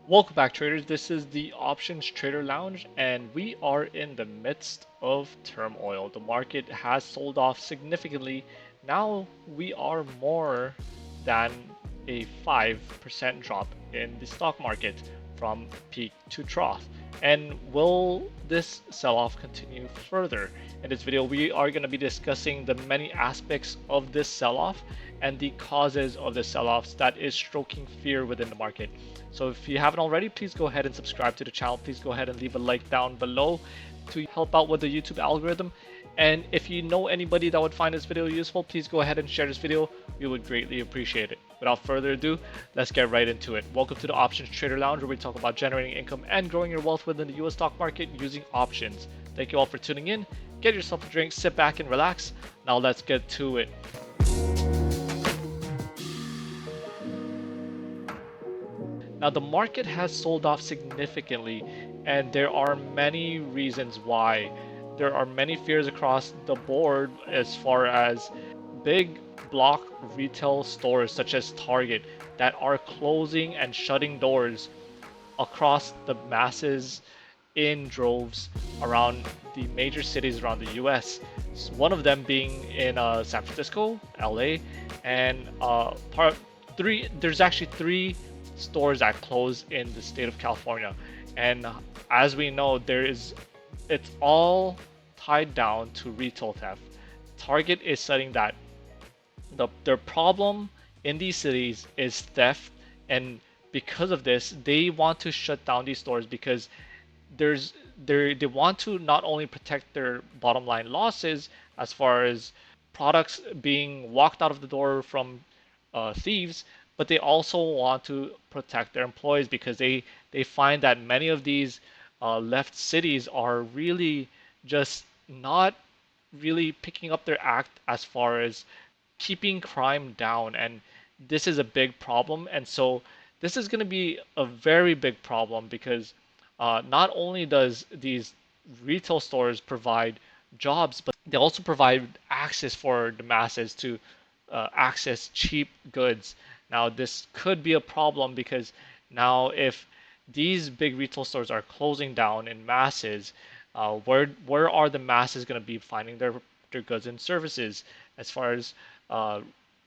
Welcome back, traders. This is the Options Trader Lounge, and we are in the midst of turmoil. The market has sold off significantly. Now we are more than a 5% drop in the stock market from peak to trough. And will this sell-off continue further? In this video, we are going to be discussing the many aspects of this sell-off and the causes of the sell-offs that is stroking fear within the market. So if you haven't already, please go ahead and subscribe to the channel. Please go ahead and leave a like down below to help out with the YouTube algorithm. And if you know anybody that would find this video useful, please go ahead and share this video. We would greatly appreciate it. Without further ado, let's get right into it. Welcome to the Options Trader Lounge, where we talk about generating income and growing your wealth within the US stock market using options. Thank you all for tuning in. Get yourself a drink, sit back and relax. Now let's get to it. Now, the market has sold off significantly, and there are many reasons why. There are many fears across the board as far as big block retail stores such as Target that are closing and shutting doors across the masses in droves around the major cities around the US. One of them being in San Francisco, LA, and there's actually three stores that close in the state of California. And as we know, it's all tied down to retail theft. Target is saying that their problem in these cities is theft, and because of this, they want to shut down these stores because they want to not only protect their bottom line losses as far as products being walked out of the door from thieves, but they also want to protect their employees because they find that many of these left cities are really just not really picking up their act as far as keeping crime down, and this is a big problem. And so this is going to be a very big problem because not only does these retail stores provide jobs, but they also provide access for the masses to access cheap goods. Now, this could be a problem because now if these big retail stores are closing down in masses, where are the masses going to be finding their goods and services as far as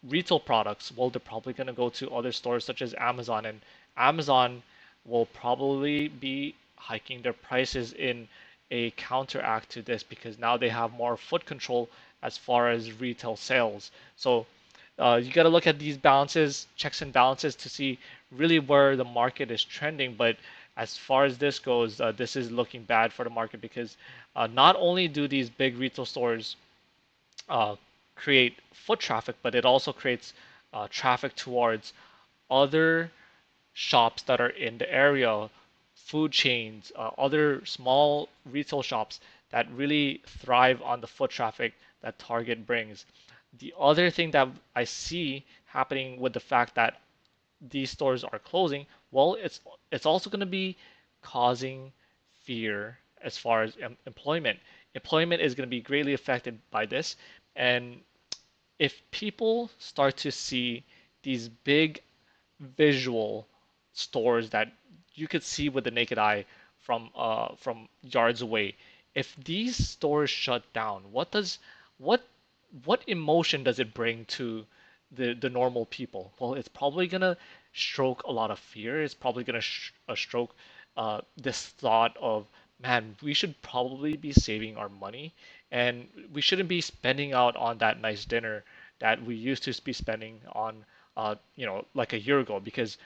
retail products? Well, they're probably going to go to other stores such as Amazon, and Amazon will probably be hiking their prices in a counteract to this because now they have more foot control as far as retail sales. So you got to look at these balances, checks and balances to see really where the market is trending. But as far as this goes, this is looking bad for the market because not only do these big retail stores uh, create foot traffic, but it also creates traffic towards other shops that are in the area, food chains, other small retail shops that really thrive on the foot traffic that Target brings. The other thing that I see happening with the fact that these stores are closing, well, it's also going to be causing fear as far as employment. Employment is going to be greatly affected by this, and if people start to see these big visual stores that you could see with the naked eye from yards away, if these stores shut down, what what emotion does it bring to the normal people? Well, it's probably gonna stroke a lot of fear. It's probably gonna stroke this thought of, man, we should probably be saving our money, and we shouldn't be spending out on that nice dinner that we used to be spending on, like a year ago, because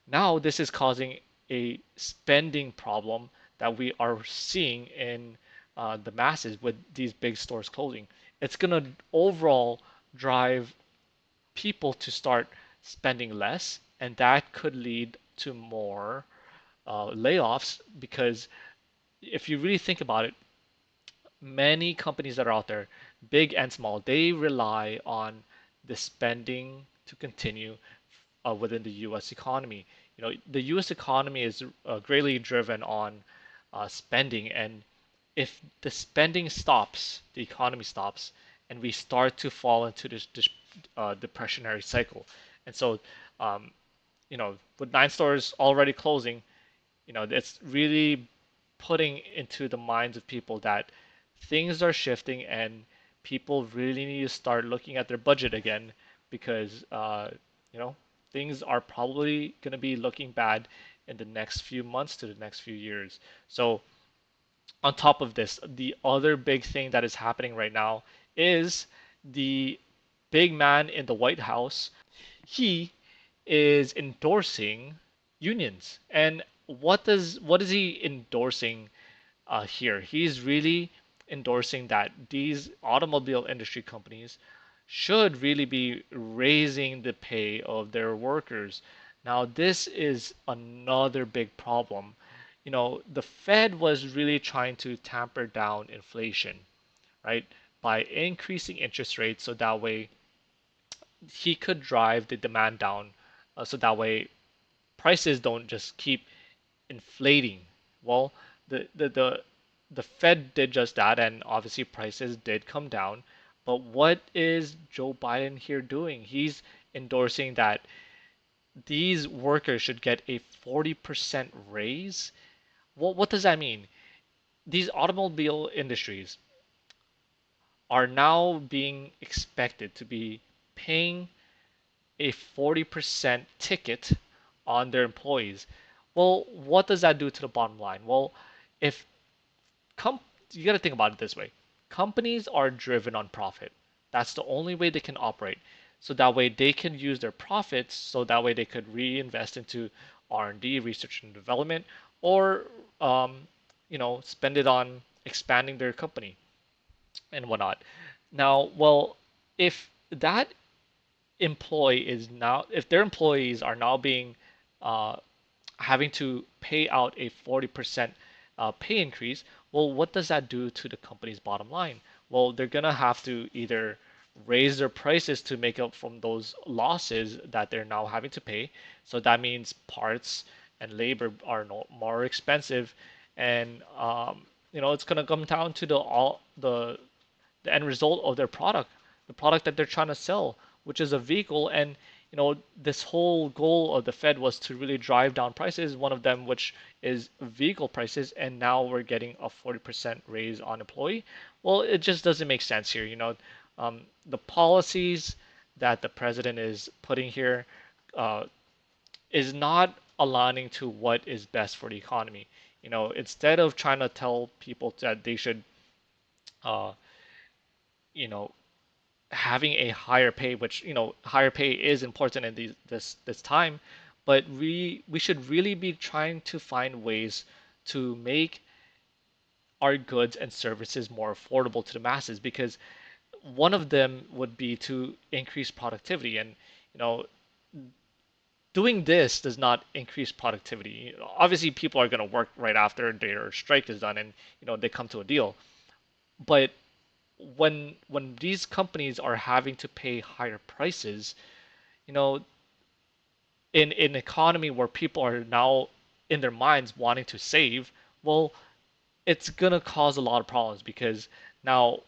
now this is causing a spending problem that we are seeing in the masses with these big stores closing. It's going to overall drive people to start spending less, and that could lead to more layoffs because if you really think about it, many companies that are out there, big and small, they rely on the spending to continue within the U.S. economy. The U.S. economy is greatly driven on spending, and if the spending stops, the economy stops, and we start to fall into this depressionary cycle. And so, with nine stores already closing, It's really putting into the minds of people that things are shifting and people really need to start looking at their budget again because you know things are probably going to be looking bad in the next few months to the next few years. So on top of this, the other big thing that is happening right now is the big man in the White House. He is endorsing unions. And what is he endorsing here? He's really endorsing that these automobile industry companies should really be raising the pay of their workers. Now, this is another big problem. The Fed was really trying to tamper down inflation, right? By increasing interest rates so that way he could drive the demand down, so that way prices don't just keep inflating. Well, the Fed did just that, and obviously prices did come down. But what is Joe Biden here doing? He's endorsing that these workers should get a 40% raise. Well, what does that mean? These automobile industries are now being expected to be paying a 40% ticket on their employees. Well, what does that do to the bottom line? Well, if com- you got to think about it this way. Companies are driven on profit. That's the only way they can operate. So that way they can use their profits so that way they could reinvest into R&D, research and development, or spend it on expanding their company and whatnot. Now, well, if that employee is now if their employees are now being uh, having to pay out a 40% pay increase, well, what does that do to the company's bottom line? Well, they're gonna have to either raise their prices to make up from those losses that they're now having to pay. So that means parts and labor are no, more expensive, and it's gonna come down to the end result of their product, the product that they're trying to sell, which is a vehicle. And this whole goal of the Fed was to really drive down prices, one of them which is vehicle prices, and now we're getting a 40% raise on employee. Well, it just doesn't make sense here. The policies that the president is putting here uh, is not aligning to what is best for the economy. Instead of trying to tell people that they should uh, you know having a higher pay, which higher pay is important in this time, but we should really be trying to find ways to make our goods and services more affordable to the masses, because one of them would be to increase productivity. And you know doing this does not increase productivity. Obviously people are going to work right after their strike is done and they come to a deal, but when these companies are having to pay higher prices, you know, in an economy where people are now in their minds wanting to save, well, it's gonna cause a lot of problems because now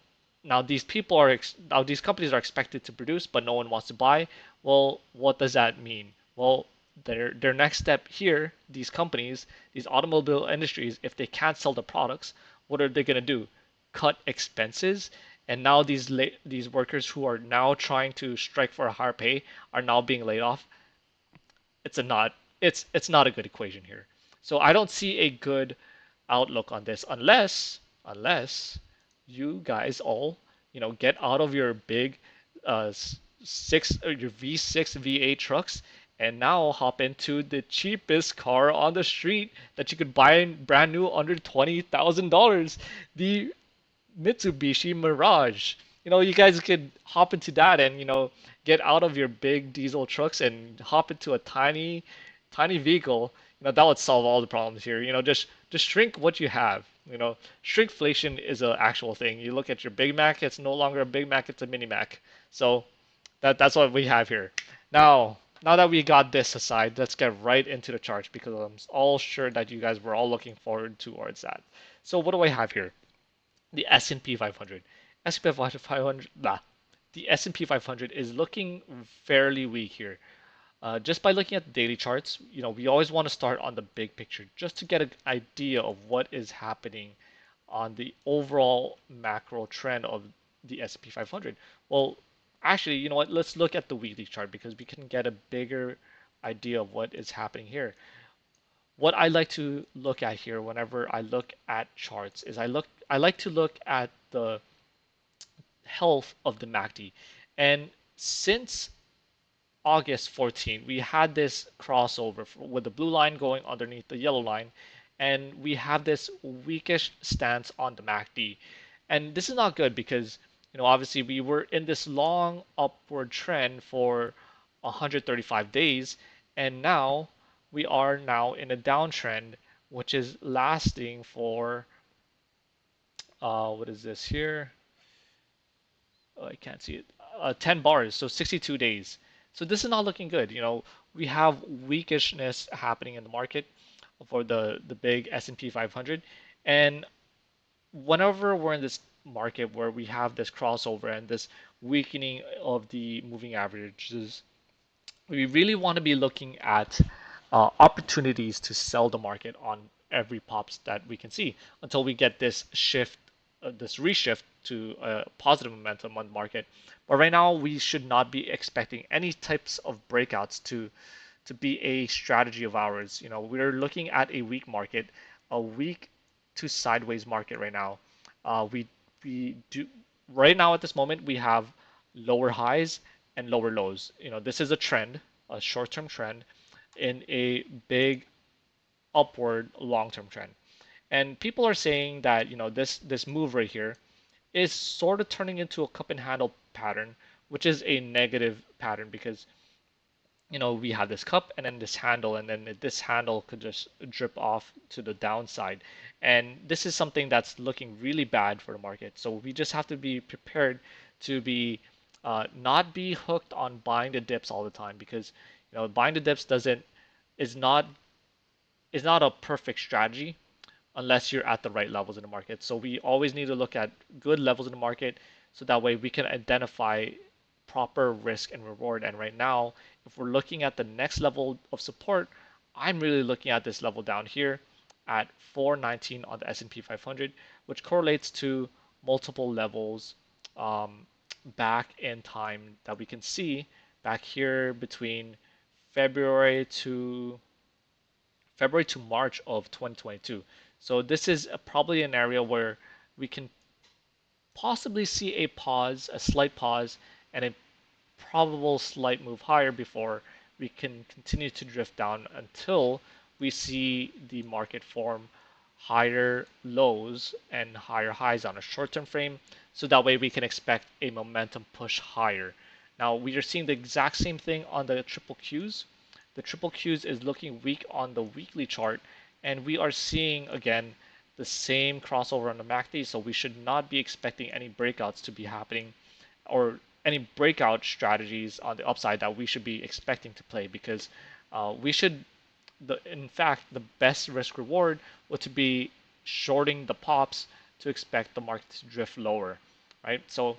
now these companies are expected to produce, but no one wants to buy. Well, what does that mean? Well, their next step here, these companies, these automobile industries, if they can't sell the products, what are they gonna do? Cut expenses, and now these workers who are now trying to strike for a higher pay are now being laid off. It's not a good equation here. So I don't see a good outlook on this unless you guys all get out of your big your V6 V8 trucks and now hop into the cheapest car on the street that you could buy brand new under $20,000, the Mitsubishi Mirage. You guys could hop into that and get out of your big diesel trucks and hop into a tiny, tiny vehicle. That would solve all the problems here. Just shrink what you have. Shrinkflation is an actual thing. You look at your Big Mac, it's no longer a Big Mac, it's a Mini Mac. So that's what we have here. Now that we got this aside, let's get right into the charts because I'm all sure that you guys were all looking forward towards that. So what do I have here? The S&P 500. S&P 500, nah. The S&P 500 is looking fairly weak here. Just by looking at the daily charts, we always want to start on the big picture just to get an idea of what is happening on the overall macro trend of the S&P 500. Well, actually, you know what? Let's look at the weekly chart because we can get a bigger idea of what is happening here. What I like to look at here whenever I look at charts is I like to look at the health of the MACD. And since August 14, we had this crossover with the blue line going underneath the yellow line, and we have this weakish stance on the MACD. And this is not good because, obviously we were in this long upward trend for 135 days, and now we are now in a downtrend, which is lasting for, what is this here? Oh, I can't see it. 10 bars, so 62 days. So this is not looking good. We have weakishness happening in the market for the big S&P 500, and whenever we're in this market where we have this crossover and this weakening of the moving averages, we really want to be looking at opportunities to sell the market on every pops that we can see until we get this shift, this reshift to positive momentum on the market. But right now, we should not be expecting any types of breakouts to be a strategy of ours. We're looking at a weak market, a weak to sideways market right now. We do right now at this moment we have lower highs and lower lows. This is a trend, a short-term trend in a big upward long-term trend. And people are saying that, this move right here is sort of turning into a cup and handle pattern, which is a negative pattern because we have this cup and then this handle, and then this handle could just drip off to the downside. And this is something that's looking really bad for the market. So we just have to be prepared to be not be hooked on buying the dips all the time because buying the dips doesn't is not is not a perfect strategy unless you're at the right levels in the market. So we always need to look at good levels in the market so that way we can identify proper risk and reward. And right now, if we're looking at the next level of support, I'm really looking at this level down here at 419 on the S&P 500, which correlates to multiple levels back in time that we can see back here between February to March of 2022. So this is probably an area where we can possibly see a pause, a slight pause, and a probable slight move higher before we can continue to drift down until we see the market form higher lows and higher highs on a short-term frame. So that way we can expect a momentum push higher. Now we are seeing the exact same thing on the triple Qs. The triple Qs is looking weak on the weekly chart, and we are seeing again the same crossover on the MACD, so we should not be expecting any breakouts to be happening or any breakout strategies on the upside that we should be expecting to play because we should, in fact, the best risk reward would to be shorting the pops to expect the market to drift lower, right? So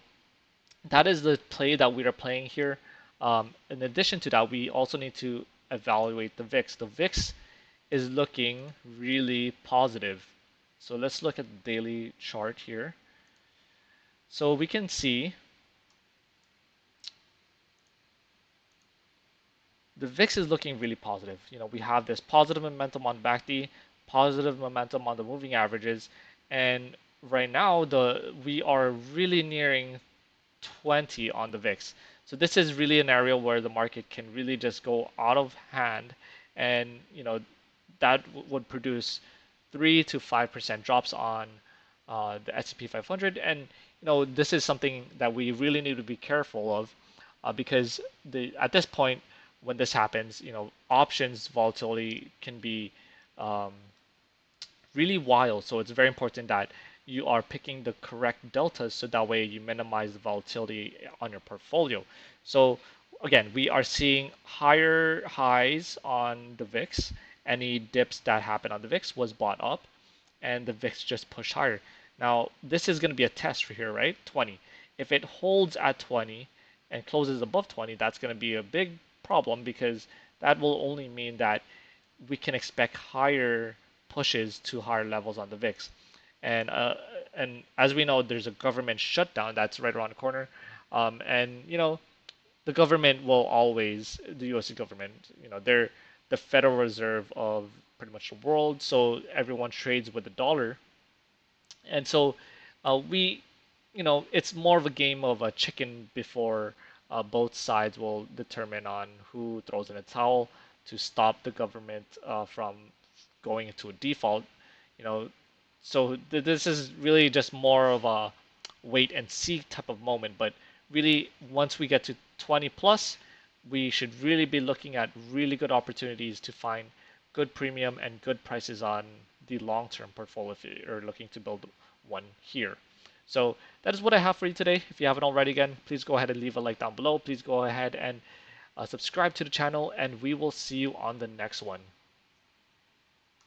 that is the play that we are playing here. In addition to that, we also need to evaluate the VIX. The VIX is looking really positive. So let's look at the daily chart here. So we can see the VIX is looking really positive. We have this positive momentum on BACD, positive momentum on the moving averages, and right now we are really nearing 20 on the VIX. So this is really an area where the market can really just go out of hand, and that would produce 3 to 5% drops on the S&P 500, and this is something that we really need to be careful of because at this point when this happens, options volatility can be um, really wild. So it's very important that you are picking the correct deltas so that way you minimize the volatility on your portfolio. So again, we are seeing higher highs on the VIX. Any dips that happen on the VIX was bought up and the VIX just pushed higher. Now, this is going to be a test for here, right? 20. If it holds at 20 and closes above 20, that's going to be a big problem because that will only mean that we can expect higher pushes to higher levels on the VIX. And as we know, there's a government shutdown that's right around the corner. And the government will always, the U.S. government, they're the Federal Reserve of pretty much the world, so everyone trades with the dollar. And so it's more of a game of a chicken before both sides will determine on who throws in a towel to stop the government from going into a default. You know, so this is really just more of a wait and see type of moment. But really, once we get to 20 plus, we should really be looking at really good opportunities to find good premium and good prices on the long-term portfolio if you're looking to build one here. So that is what I have for you today. If you haven't already, again, please go ahead and leave a like down below. Please go ahead and subscribe to the channel, and we will see you on the next one.